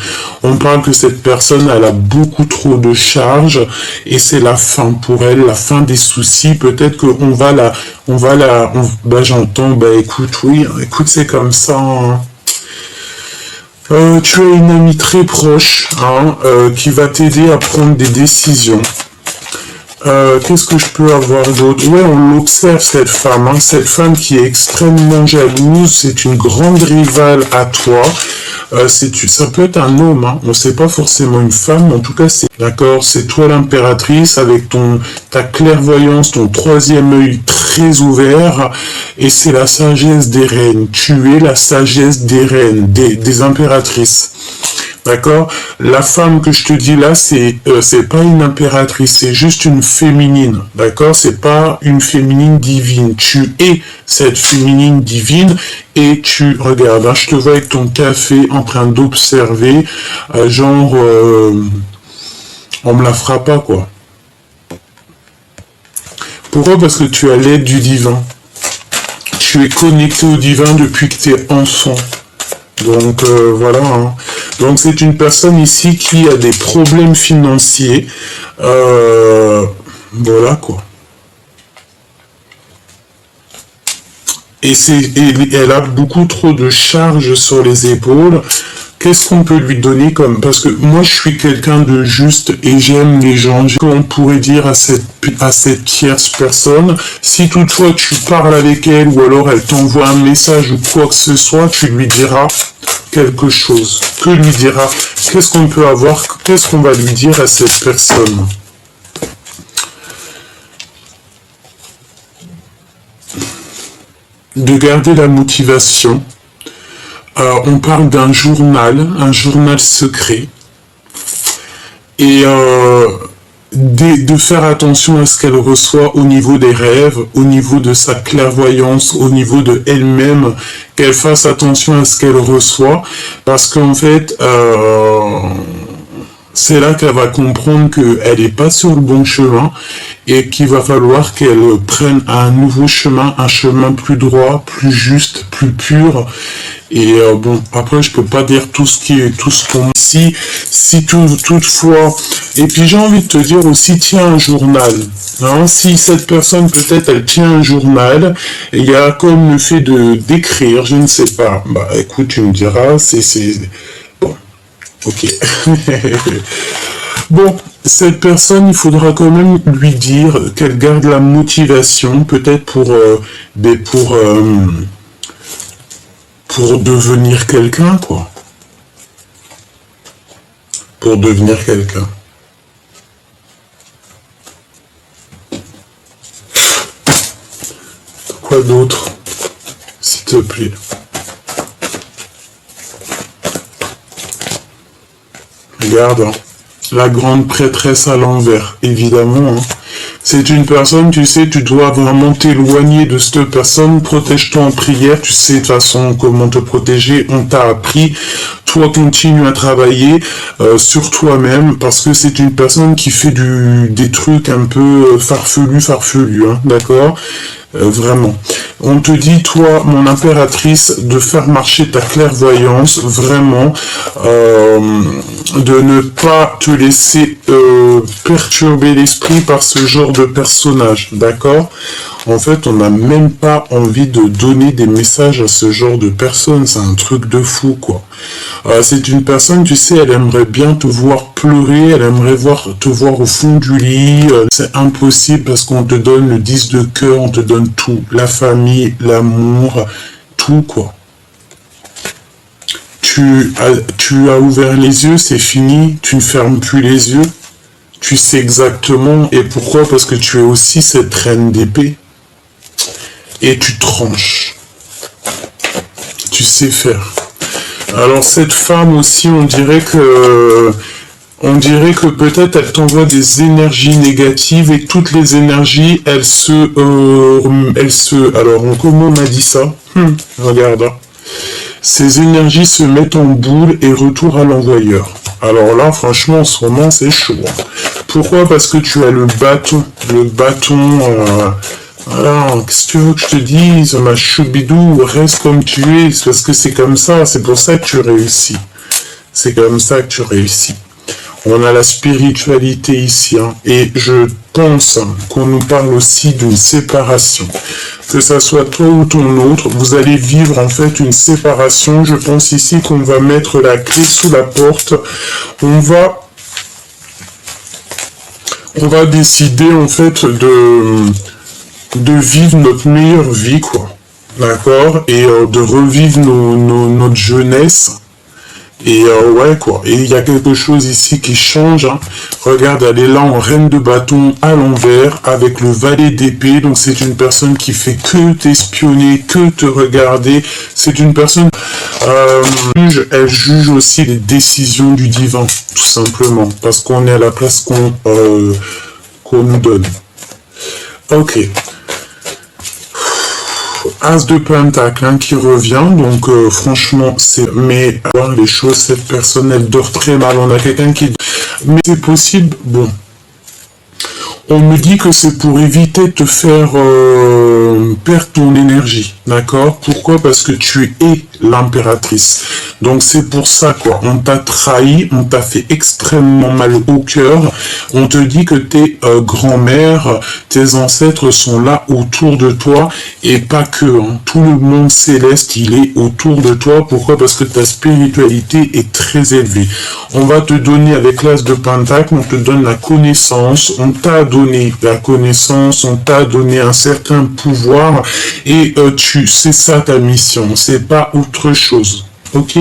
On parle que cette personne, elle a beaucoup trop de charges et c'est la fin pour elle, la fin des soucis. Peut-être qu'on va bah j'entends, bah écoute, oui, écoute, c'est comme ça. Hein. Tu as une amie très proche, hein, qui va t'aider à prendre des décisions. Qu'est-ce que je peux avoir d'autre? Ouais, on l'observe cette femme, hein, cette femme qui est extrêmement jalouse, c'est une grande rivale à toi. Ça peut être un homme, hein, on ne sait pas forcément une femme, mais en tout cas c'est d'accord, c'est toi l'impératrice avec ta clairvoyance, ton troisième œil très ouvert, et c'est la sagesse des reines. Tu es la sagesse des reines, des impératrices. D'accord? La femme que je te dis là, c'est pas une impératrice, c'est juste une féminine. D'accord? C'est pas une féminine divine. Tu es cette féminine divine et tu regardes. Hein, je te vois avec ton café en train d'observer, genre, on me la fera pas quoi. Pourquoi? Parce que tu as l'aide du divin. Tu es connecté au divin depuis que tu es enfant. Donc voilà, hein. Donc c'est une personne ici qui a des problèmes financiers. Voilà quoi. Et elle a beaucoup trop de charges sur les épaules. Qu'est-ce qu'on peut lui donner comme... Parce que moi, je suis quelqu'un de juste et j'aime les gens. On pourrait dire à cette tierce personne, si toutefois tu parles avec elle ou alors elle t'envoie un message ou quoi que ce soit, tu lui diras quelque chose. Que lui dira? Qu'est-ce qu'on peut avoir? Qu'est-ce qu'on va lui dire à cette personne? De garder la motivation. On parle d'un un journal secret, et de faire attention à ce qu'elle reçoit au niveau des rêves, au niveau de sa clairvoyance, au niveau de elle-même, qu'elle fasse attention à ce qu'elle reçoit, parce qu'en fait, c'est là qu'elle va comprendre qu'elle n'est pas sur le bon chemin et qu'il va falloir qu'elle prenne un nouveau chemin, un chemin plus droit, plus juste, plus pur. Et bon, après, je peux pas dire tout ce qu'on... Si toutefois... Et puis j'ai envie de te dire aussi, tiens un journal. Hein, si cette personne, peut-être, elle tient un journal, il y a comme le fait d'écrire, je ne sais pas. Bah écoute, tu me diras, bon, ok. Bon, cette personne, il faudra quand même lui dire qu'elle garde la motivation, peut-être pour devenir quelqu'un, quoi. Pour devenir quelqu'un. Quoi d'autre, s'il te plaît? Regarde, hein. La grande prêtresse à l'envers, évidemment. Hein. C'est une personne, tu sais, tu dois vraiment t'éloigner de cette personne, protège-toi en prière, tu sais de toute façon comment te protéger, on t'a appris. Toi, continue à travailler sur toi-même, parce que c'est une personne qui fait des trucs un peu farfelus, hein, d'accord? Vraiment. On te dit, toi, mon impératrice, de faire marcher ta clairvoyance, vraiment, de ne pas te laisser perturber l'esprit par ce genre de personnage, d'accord? En fait, on n'a même pas envie de donner des messages à ce genre de personnes, c'est un truc de fou, quoi. C'est une personne, tu sais, elle aimerait bien te voir pleurer, elle aimerait te voir au fond du lit, c'est impossible parce qu'on te donne le 10 de cœur, on te donne tout, la famille, l'amour, tout, quoi. Tu as ouvert les yeux, c'est fini, tu ne fermes plus les yeux, tu sais exactement, et pourquoi? Parce que tu es aussi cette reine d'épée, et tu tranches, tu sais faire. Alors cette femme aussi, on dirait que peut-être elle t'envoie des énergies négatives, et toutes les énergies, alors comment on a dit ça? Regarde, hein. Ces énergies se mettent en boule et retour à l'envoyeur. Alors là, franchement, en ce moment, c'est chaud. Hein. Pourquoi? Parce que tu as le bâton, voilà, qu'est-ce que tu veux que je te dise, ma choubidou, reste comme tu es, parce que c'est comme ça, c'est pour ça que tu réussis. C'est comme ça que tu réussis. On a la spiritualité ici, hein, et je pense qu'on nous parle aussi d'une séparation. Que ça soit toi ou ton autre, vous allez vivre en fait une séparation. Je pense ici qu'on va mettre la clé sous la porte. On on va décider en fait de vivre notre meilleure vie, quoi. D'accord? Et de revivre notre jeunesse. Et ouais, quoi. Et il y a quelque chose ici qui change. Hein. Regarde, elle est là en reine de bâton à l'envers avec le valet d'épée. Donc c'est une personne qui fait que t'espionner, que te regarder. C'est une personne... elle juge aussi les décisions du divin, tout simplement. Parce qu'on est à la place qu'on nous donne. Ok. As de pentacle hein, qui revient, donc franchement c'est... Mais voir les choses, cette personne elle dort très mal, on a quelqu'un qui... Mais c'est possible, bon... On me dit que c'est pour éviter de te faire perdre ton énergie, d'accord? Pourquoi? Parce que tu es l'impératrice. Donc c'est pour ça, quoi. On t'a trahi, on t'a fait extrêmement mal au cœur. On te dit que tes grands-mères, tes ancêtres sont là autour de toi, et pas que. Hein. Tout le monde céleste, il est autour de toi. Pourquoi? Parce que ta spiritualité est très élevée. On va te donner, avec l'as de pentacle, on te donne la connaissance, on t'a donné la connaissance, on t'a donné un certain pouvoir, et c'est ça ta mission, c'est pas autre chose. Ok,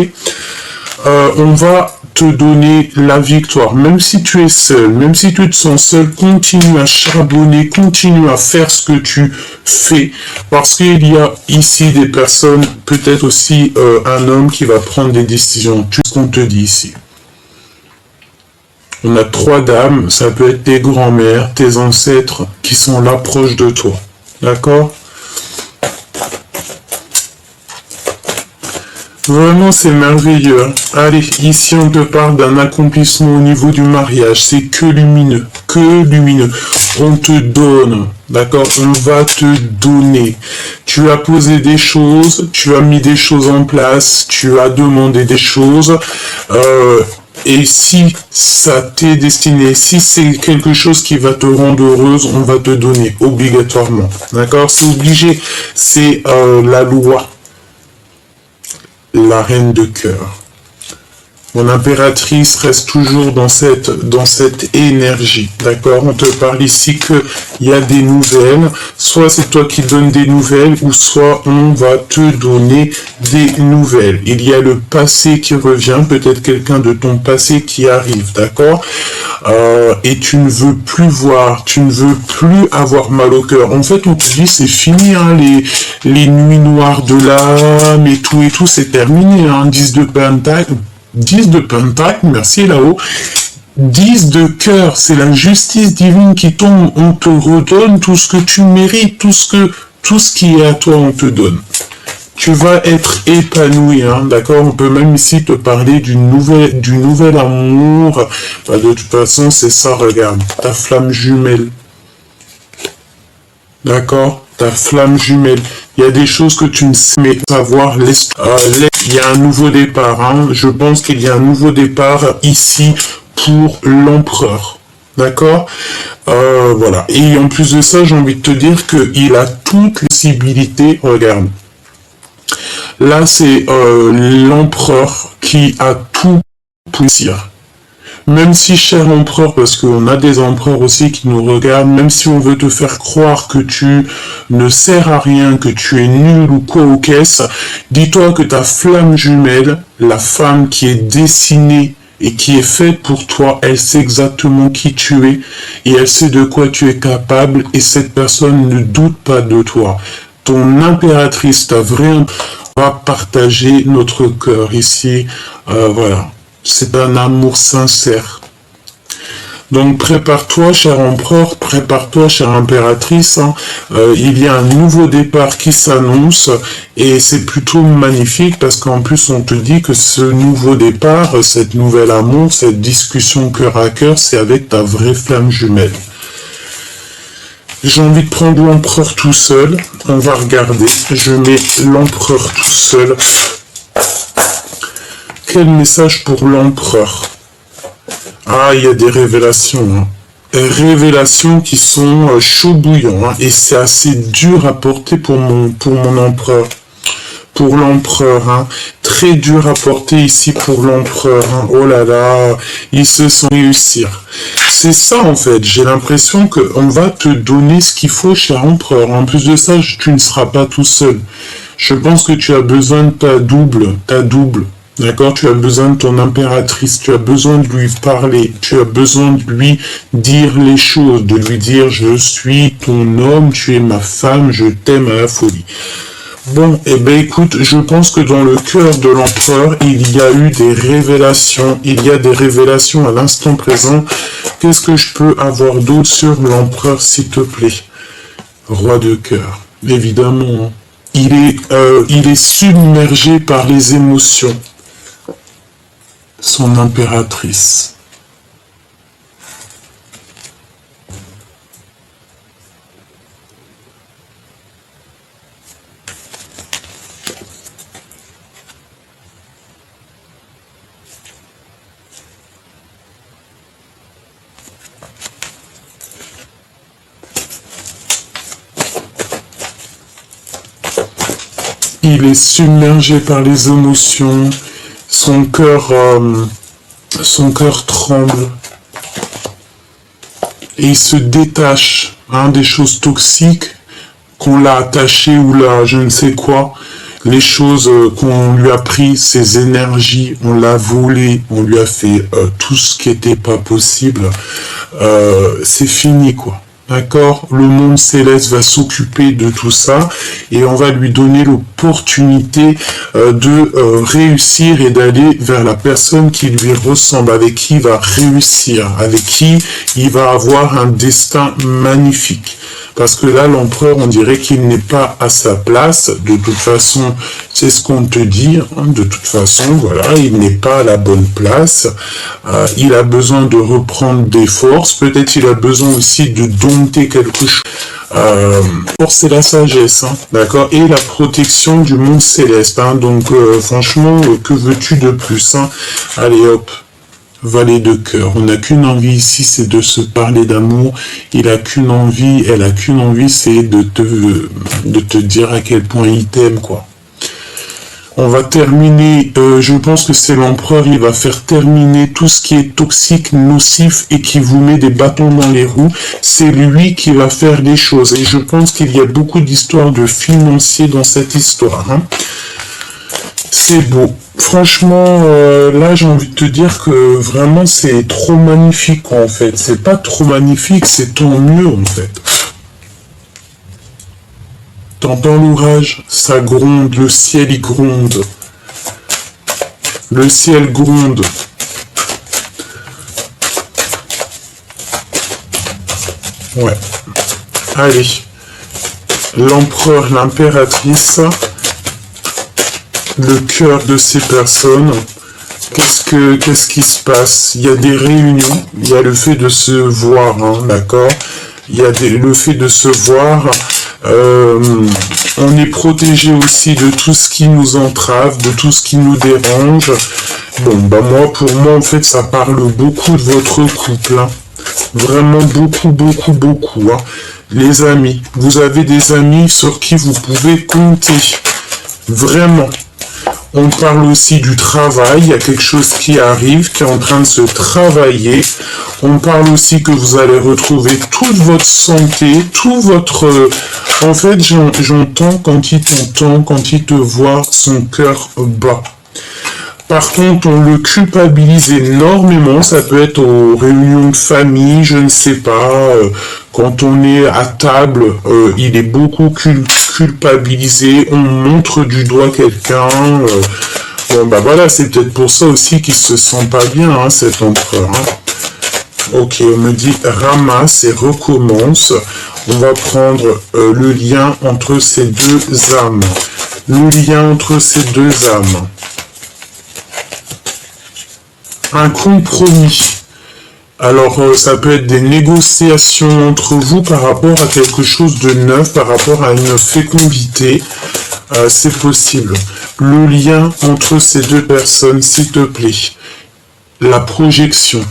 on va te donner la victoire, même si tu es seul, même si tu te sens seul, continue à charbonner, continue à faire ce que tu fais, parce qu'il y a ici des personnes, peut-être aussi un homme qui va prendre des décisions, tout ce qu'on te dit ici. On a 3 dames, ça peut être tes grands-mères, tes ancêtres qui sont là proches de toi, d'accord? Vraiment, c'est merveilleux. Allez, ici, on te parle d'un accomplissement au niveau du mariage. C'est que lumineux. Que lumineux. On te donne. D'accord? On va te donner. Tu as posé des choses. Tu as mis des choses en place. Tu as demandé des choses. Et si ça t'est destiné, si c'est quelque chose qui va te rendre heureuse, on va te donner obligatoirement. D'accord? C'est obligé. C'est la loi. La reine de cœur. Mon impératrice reste toujours dans cette énergie, d'accord? On te parle ici qu'il y a des nouvelles, soit c'est toi qui donnes des nouvelles, ou soit on va te donner des nouvelles. Il y a le passé qui revient, peut-être quelqu'un de ton passé qui arrive, d'accord? Et tu ne veux plus voir, tu ne veux plus avoir mal au cœur. En fait, on te dit c'est fini, hein, les nuits noires de l'âme et tout, c'est terminé, hein, 10 de pentacle. 10 de pentacle, merci là-haut. 10 de cœur, c'est la justice divine qui tombe. On te redonne tout ce que tu mérites, tout ce qui est à toi, on te donne. Tu vas être épanoui, hein, d'accord? On peut même ici te parler du nouvel amour. Bah, de toute façon, c'est ça, regarde. Ta flamme jumelle. D'accord? Ta flamme jumelle. Il y a des choses que tu ne sais mais savoir. Il y a un nouveau départ. Hein. Je pense qu'il y a un nouveau départ ici pour l'empereur. D'accord? Voilà. Et en plus de ça, j'ai envie de te dire qu'il a toute les possibilités. Regarde. Là, c'est l'empereur qui a tout poussière. Même si, cher empereur, parce qu'on a des empereurs aussi qui nous regardent, même si on veut te faire croire que tu ne sers à rien, que tu es nul ou quoi au caisse, dis-toi que ta flamme jumelle, la femme qui est dessinée et qui est faite pour toi, elle sait exactement qui tu es et elle sait de quoi tu es capable et cette personne ne doute pas de toi. Ton impératrice, ta vraie, va partager notre cœur ici, voilà. C'est un amour sincère. Donc prépare-toi, cher empereur, prépare-toi, chère impératrice. Hein. Il y a un nouveau départ qui s'annonce et c'est plutôt magnifique parce qu'en plus on te dit que ce nouveau départ, cette nouvel amour, cette discussion cœur à cœur, c'est avec ta vraie flamme jumelle. J'ai envie de prendre l'empereur tout seul. On va regarder. Je mets l'empereur tout seul. Quel message pour l'empereur? Ah, il y a des révélations. Hein. Révélations qui sont chaud bouillant. Hein, et c'est assez dur à porter pour mon empereur. Pour l'empereur. Hein, très dur à porter ici pour l'empereur. Hein. Oh là là, il se sent réussir. c'est ça en fait, j'ai l'impression qu'on va te donner ce qu'il faut, cher empereur. En plus de ça, tu ne seras pas tout seul. Je pense que tu as besoin de ta double. D'accord? Tu as besoin de ton impératrice, tu as besoin de lui parler, tu as besoin de lui dire les choses, de lui dire je suis ton homme, tu es ma femme, je t'aime à la folie. Bon, eh ben écoute, je pense que dans le cœur de l'empereur, il y a eu des révélations, il y a des révélations à l'instant présent. Qu'est-ce que je peux avoir d'autre sur l'empereur, s'il te plaît? Roi de cœur, évidemment. Il est submergé par les émotions. Son impératrice. Il est submergé par les émotions, son cœur tremble et il se détache des choses toxiques qu'on l'a attaché ou là je ne sais quoi, les choses qu'on lui a pris, ses énergies, on l'a volé, on lui a fait tout ce qui n'était pas possible, c'est fini quoi. D'accord? Le monde céleste va s'occuper de tout ça et on va lui donner l'opportunité de réussir et d'aller vers la personne qui lui ressemble, avec qui il va réussir, avec qui il va avoir un destin magnifique. Parce que là, l'empereur, on dirait qu'il n'est pas à sa place. De toute façon, c'est ce qu'on te dit. De toute façon, voilà, il n'est pas à la bonne place. Il a besoin de reprendre des forces. Peut-être il a besoin aussi de dompter quelque chose. Force et la sagesse, d'accord, et la protection du monde céleste. Donc, franchement, que veux-tu de plus? Allez, hop. Valet de cœur. On n'a qu'une envie ici, c'est de se parler d'amour. Il a qu'une envie, elle a qu'une envie, c'est de te dire à quel point il t'aime, quoi. On va terminer, je pense que c'est l'empereur, il va faire terminer tout ce qui est toxique, nocif et qui vous met des bâtons dans les roues. C'est lui qui va faire les choses. Et je pense qu'il y a beaucoup d'histoires de financiers dans cette histoire. C'est beau. Franchement, là, j'ai envie de te dire que vraiment, c'est trop magnifique, en fait. C'est pas trop magnifique, c'est tant mieux, en fait. T'entends l'orage? Ça gronde, le ciel, il gronde. Le ciel gronde. Ouais. Allez. L'empereur, l'impératrice... le cœur de ces personnes, qu'est-ce qui se passe? Il y a des réunions, il y a le fait de se voir, d'accord? Il y a le fait de se voir, on est protégé aussi de tout ce qui nous entrave, de tout ce qui nous dérange. Bon, bah pour moi, en fait, ça parle beaucoup de votre couple, Vraiment beaucoup, beaucoup, beaucoup, Les amis, vous avez des amis sur qui vous pouvez compter, vraiment. On parle aussi du travail, il y a quelque chose qui arrive, qui est en train de se travailler. On parle aussi que vous allez retrouver toute votre santé, tout votre... En fait, j'entends quand il t'entend, quand il te voit, son cœur bat. Par contre, on le culpabilise énormément, ça peut être aux réunions de famille, je ne sais pas, quand on est à table, il est beaucoup culpabilisé, on montre du doigt quelqu'un, bon bah voilà, c'est peut-être pour ça aussi qu'il se sent pas bien, cet empereur. Ok, on me dit ramasse et recommence, on va prendre le lien entre ces deux âmes, le lien entre ces deux âmes. Un compromis. Alors, ça peut être des négociations entre vous par rapport à quelque chose de neuf, par rapport à une fécondité. C'est possible. Le lien entre ces deux personnes, s'il te plaît. La projection.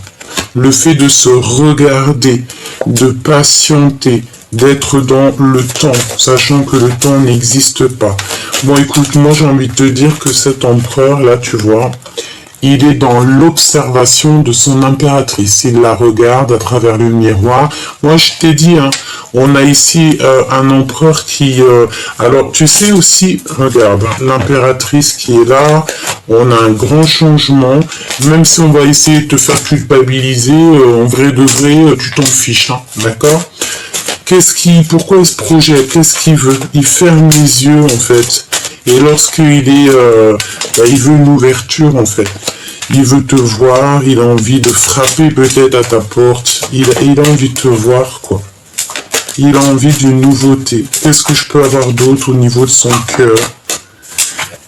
Le fait de se regarder, de patienter, d'être dans le temps, sachant que le temps n'existe pas. Bon, écoute, moi j'ai envie de te dire que cet empereur, là, tu vois... il est dans l'observation de son impératrice. Il la regarde à travers le miroir. Moi, je t'ai dit, hein, on a ici un empereur qui... alors, tu sais aussi, regarde, hein, l'impératrice qui est là, on a un grand changement. Même si on va essayer de te faire culpabiliser, en vrai de vrai, tu t'en fiches, hein, d'accord? Pourquoi il se projette? Qu'est-ce qu'il veut? Il ferme les yeux, en fait. Et lorsqu'il est... il veut une ouverture, en fait. Il veut te voir, il a envie de frapper peut-être à ta porte. Il a envie de te voir, quoi. Il a envie d'une nouveauté. Qu'est-ce que je peux avoir d'autre au niveau de son cœur?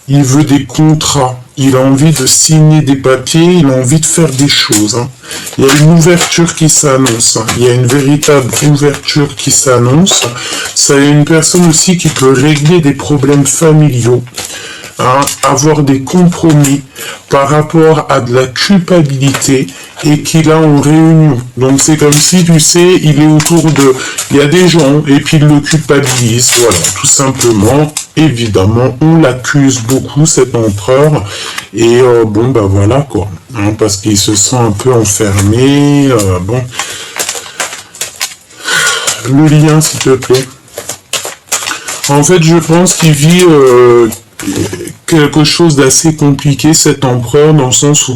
Il veut des contrats. Il a envie de signer des papiers. Il a envie de faire des choses. Hein. Il y a une ouverture qui s'annonce. Hein. Il y a une véritable ouverture qui s'annonce. C'est une personne aussi qui peut régler des problèmes familiaux. Hein, avoir des compromis par rapport à de la culpabilité et qu'il a en réunion. Donc c'est comme si, tu sais, il est autour de... Il y a des gens et puis il le culpabilise, voilà, tout simplement. Évidemment, on l'accuse beaucoup, cet empereur. Et bon, bah voilà, quoi. Hein, parce qu'il se sent un peu enfermé. Bon. Le lien, s'il te plaît. En fait, je pense qu'il vit... quelque chose d'assez compliqué, cet empereur, dans le sens où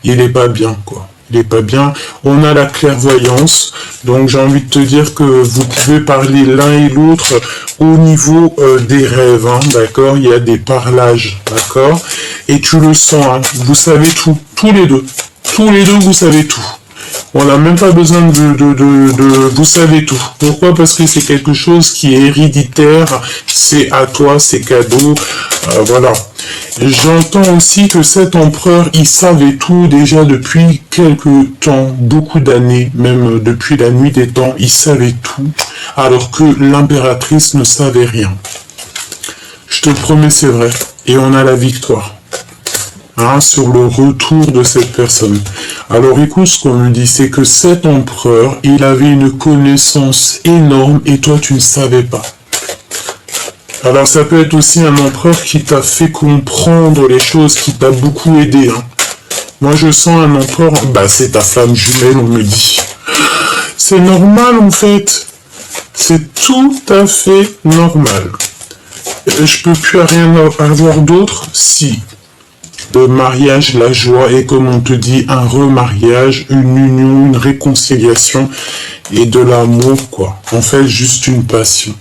il n'est pas bien, quoi. Il n'est pas bien. On a la clairvoyance, donc j'ai envie de te dire que vous pouvez parler l'un et l'autre au niveau des rêves, hein, d'accord? Il y a des parlages, d'accord? Et tu le sens, hein, vous savez tout, tous les deux, vous savez tout. On n'a même pas besoin de... Vous savez tout. Pourquoi? Parce que c'est quelque chose qui est héréditaire, c'est à toi, c'est cadeau, voilà. J'entends aussi que cet empereur, il savait tout déjà depuis quelques temps, beaucoup d'années, même depuis la nuit des temps, il savait tout, alors que l'impératrice ne savait rien. Je te le promets, c'est vrai. Et on a la victoire. Hein, sur le retour de cette personne. Alors écoute, ce qu'on me dit, c'est que cet empereur, il avait une connaissance énorme et toi tu ne savais pas. Alors ça peut être aussi un empereur qui t'a fait comprendre les choses, qui t'a beaucoup aidé. Hein. Moi je sens un empereur, bah c'est ta flamme jumelle, on me dit. C'est normal en fait. C'est tout à fait normal. Je peux plus rien avoir d'autre si... Le mariage, la joie, et comme on te dit, un remariage, une union, une réconciliation et de l'amour, quoi. En fait, juste une passion.